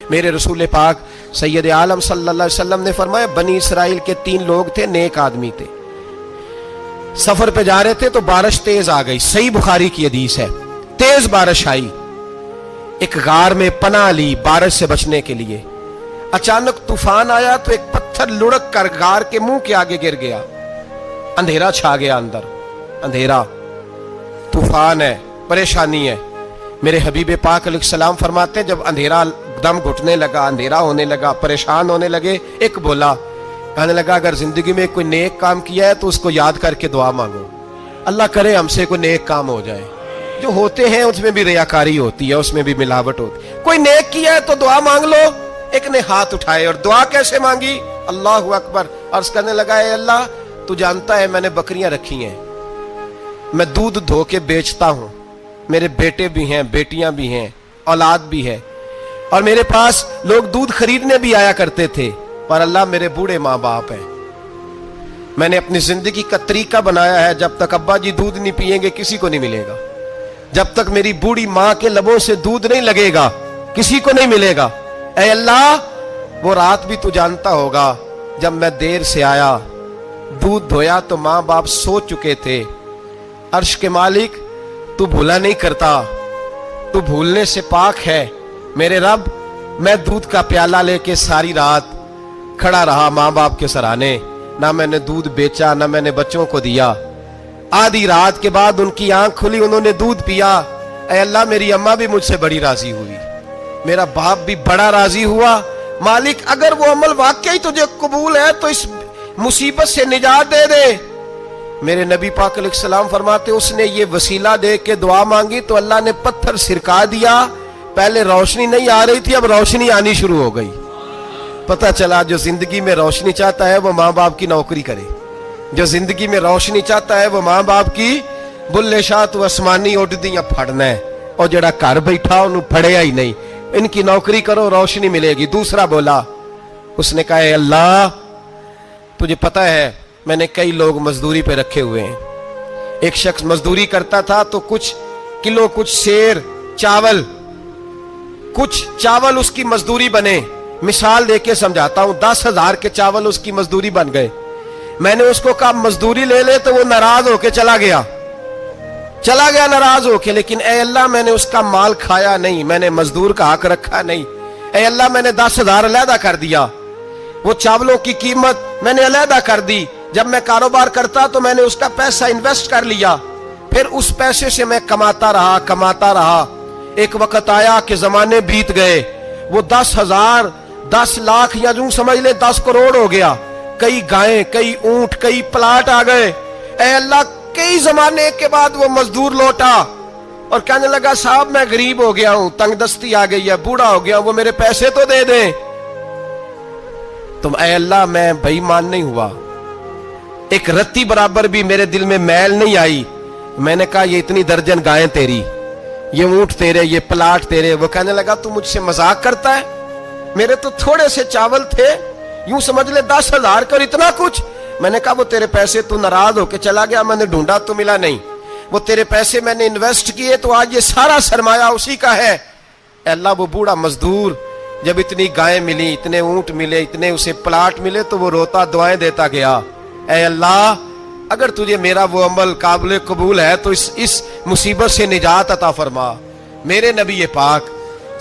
میرے رسول پاک سید عالم صلی اللہ علیہ وسلم نے فرمایا بنی اسرائیل کے 3 لوگ تھے، نیک آدمی تھے، سفر پہ جا رہے تھے تو بارش تیز آ گئی، صحیح بخاری کی حدیث ہے، تیز بارش آئی، ایک غار میں پناہ لی بارش سے بچنے کے لیے، اچانک طوفان آیا تو ایک پتھر لڑک کر غار کے منہ کے آگے گر گیا، اندھیرا چھا گیا، اندر اندھیرا، طوفان ہے، پریشانی ہے۔ میرے حبیب پاک علیہ السلام فرماتے ہیں جب اندھیرا دم گھٹنے لگا، اندھیرا ہونے لگا، پریشان ہونے لگے، ایک بولا، کہنے لگا اگر زندگی میں کوئی نیک کام کیا ہے تو اس کو یاد کر کے دعا مانگو، اللہ کرے ہم سے کوئی نیک کام ہو جائے۔ جو ہوتے ہیں اس میں بھی ریاکاری ہوتی ہے، اس میں بھی ملاوٹ ہوتی ہے، کوئی نیک کیا ہے تو دعا مانگ لو۔ ایک نے ہاتھ اٹھائے اور دعا کیسے مانگی؟ اللہ اکبر، عرض کرنے لگا اے اللہ تو جانتا ہے میں نے بکریاں رکھی ہیں، میں دودھ دھو کے بیچتا ہوں، میرے بیٹے بھی ہیں، بیٹیاں بھی ہیں، اولاد بھی ہے، اور میرے پاس لوگ دودھ خریدنے بھی آیا کرتے تھے، پر اللہ میرے بوڑھے ماں باپ ہیں، میں نے اپنی زندگی کا طریقہ بنایا ہے جب تک ابا جی دودھ نہیں پیئیں گے کسی کو نہیں ملے گا، جب تک میری بوڑھی ماں کے لبوں سے دودھ نہیں لگے گا کسی کو نہیں ملے گا۔ اے اللہ وہ رات بھی تو جانتا ہوگا جب میں دیر سے آیا، دودھ دھویا تو ماں باپ سو چکے تھے، عرش کے مالک تو بھولا نہیں کرتا، تو بھولنے سے پاک ہے، میرے رب میں دودھ کا پیالہ لے کے ساری رات کھڑا رہا ماں باپ کے سرانے، نہ میں نے دودھ بیچا نہ میں نے بچوں کو دیا، آدھی رات کے بعد ان کی آنکھ کھلی، انہوں نے دودھ پیا، اے اللہ میری اماں بھی مجھ سے بڑی راضی ہوئی، میرا باپ بھی بڑا راضی ہوا، مالک اگر وہ عمل واقعی تجھے قبول ہے تو اس مصیبت سے نجات دے دے۔ میرے نبی پاک علیہ السلام فرماتے اس نے یہ وسیلہ دے کے دعا مانگی تو اللہ نے پتھر سرکا دیا، پہلے روشنی نہیں آ رہی تھی اب روشنی آنی شروع ہو گئی۔ پتہ چلا جو زندگی میں روشنی چاہتا ہے وہ ماں باپ کی نوکری کرے، جو زندگی میں روشنی چاہتا ہے وہ ماں باپ کی بلے شاہ تو آسمانی اڈ دیاں پھڑنا ہے، اور جڑا گھر بیٹھا انہوں پھڑیا ہی نہیں، ان کی نوکری کرو روشنی ملے گی۔ دوسرا بولا، اس نے کہا اے اللہ تجھے پتہ ہے میں نے کئی لوگ مزدوری پہ رکھے ہوئے ہیں، ایک شخص مزدوری کرتا تھا تو کچھ کلو کچھ شیر چاول کچھ چاول اس کی مزدوری بنے، مثال دے کے سمجھاتا ہوں، 10,000 کے چاول اس کی مزدوری بن گئے، میں نے اس کو کہا مزدوری لے لے تو وہ ناراض ہو کے چلا گیا ناراض ہو کے، لیکن اے اللہ میں نے اس کا مال کھایا نہیں، میں نے مزدور کا حق رکھا نہیں، اے اللہ میں نے 10,000 علیحدہ کر دیا، وہ چاولوں کی قیمت میں نے علیحدہ کر دی، جب میں کاروبار کرتا تو میں نے اس کا پیسہ انویسٹ کر لیا، پھر اس پیسے سے میں کماتا رہا، ایک وقت آیا کہ زمانے بیت گئے، وہ 10,000 10 لاکھ یا جو سمجھ لے 10 کروڑ ہو گیا، کئی گائیں، کئی اونٹ، کئی پلاٹ آ گئے، اے اللہ کئی زمانے کے بعد وہ مزدور لوٹا اور کہنے لگا صاحب میں غریب ہو گیا ہوں، تنگ دستی آ گئی ہے، بوڑھا ہو گیا، وہ میرے پیسے تو دے دیں۔ تم اے اللہ میں بے ایمان نہیں ہوا، ایک رتی برابر بھی میرے دل میں میل نہیں آئی، میں نے کہا یہ اتنی درجن گائیں تیری، یہ اونٹ تیرے، یہ پلاٹ تیرے، وہ کہنے لگا تو مجھ سے مذاق کرتا ہے، میرے تو تھوڑے سے چاول تھے، یوں سمجھ لے 10,000 کا اتنا کچھ، میں نے کہا وہ تیرے پیسے تو ناراض ہو کے چلا گیا، میں نے ڈھونڈا تو ملا نہیں، وہ تیرے پیسے میں نے انویسٹ کیے تو آج یہ سارا سرمایہ اسی کا ہے۔ اے اللہ وہ بوڑھا مزدور جب اتنی گائیں ملی، اتنے اونٹ ملے، اتنے اسے پلاٹ ملے تو وہ روتا دعائیں دیتا گیا، اے اللہ اگر تجھے میرا وہ عمل قابل قبول ہے تو اس مصیبت سے نجات عطا فرما۔ میرے نبی پاک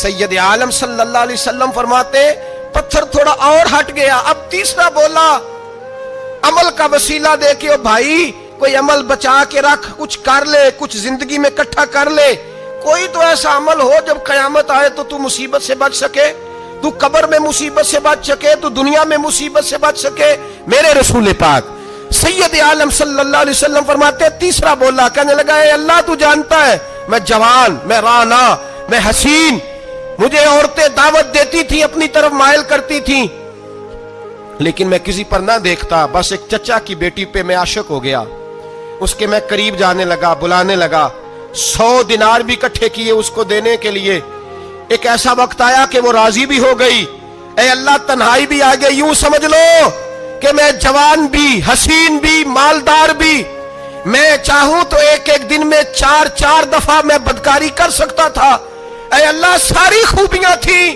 سید عالم صلی اللہ علیہ وسلم فرماتے پتھر تھوڑا اور ہٹ گیا، اب تیسرا بولا عمل کا وسیلہ دے کے، او بھائی کوئی عمل بچا کے رکھ، کچھ کر لے، کچھ زندگی میں اکٹھا کر لے، کوئی تو ایسا عمل ہو جب قیامت آئے تو مصیبت سے بچ سکے، تو قبر میں مصیبت سے بچ سکے، تو دنیا میں مصیبت سے بچ سکے۔ میرے رسول پاک سید عالم صلی اللہ علیہ وسلم فرماتے تیسرا بولا، کہنے لگا اے اللہ تو جانتا ہے میں جوان، میں رانا، میں حسین، مجھے عورتیں دعوت دیتی تھی، اپنی طرف مائل کرتی تھیں، لیکن میں کسی پر نہ دیکھتا، بس ایک چچا کی بیٹی پہ میں عاشق ہو گیا، اس کے میں قریب جانے لگا، بلانے لگا، 100 دینار بھی اکٹھے کیے اس کو دینے کے لیے، ایک ایسا وقت آیا کہ وہ راضی بھی ہو گئی، اے اللہ تنہائی بھی آ گئی، یوں سمجھ لو کہ میں جوان بھی، حسین بھی، مالدار بھی، میں چاہوں تو ایک دن میں 4 دفعہ میں بدکاری کر سکتا تھا، اے اللہ ساری خوبیاں تھیں،